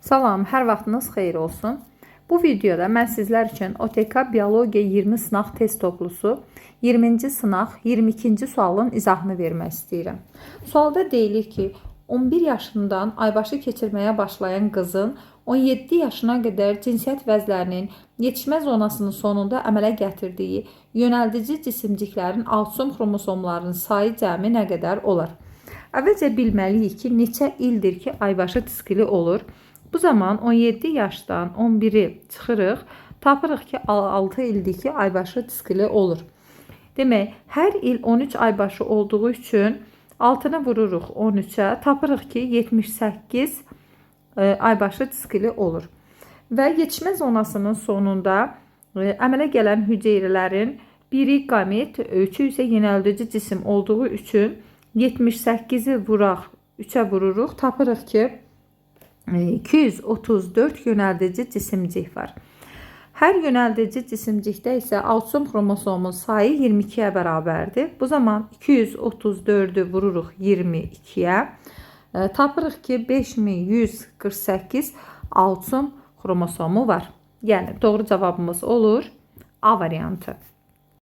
Salam, hər vaxtınız xeyir olsun. Bu videoda mən sizlər üçün OTK Biologiya 20 sınaq test toplusu 20-ci sınaq 22-ci sualın izahını vermək istəyirəm. Sualda deyilir ki, 11 yaşından aybaşı keçirməyə başlayan qızın 17 yaşına qədər cinsiyyət vəzlərinin yetişmə zonasının sonunda əmələ gətirdiyi yönəldici cisimciklərin autism xromosomlarının sayı cəmi nə qədər olar? Əvvəlcə bilməliyik ki, neçə ildir ki, aybaşı tiskili olur. Bu zaman 17 yaşdan 11'i çıxırıq, tapırıq ki 6 ildir ki aybaşı tiskili olur. Demək, hər il 13 aybaşı olduğu üçün 6'nı vururuq 13'ə, tapırıq ki 78 aybaşı tiskili olur. Və yetişmə zonasının sonunda əmələ gələn hüceyrələrin biri qamet, 3'ü isə yönəldici cisim olduğu üçün 78'i vuraq 3'ə vururuq, tapırıq ki 234 yönəldici cisimcik var. Hər yönəldici cisimcikdə isə autism xromosomun sayı 22'yə bərabərdir. Bu zaman 234'ü vururuq 22'yə. Tapırıq ki 5148 autism xromosomu var. Yəni doğru cavabımız olur A variantı.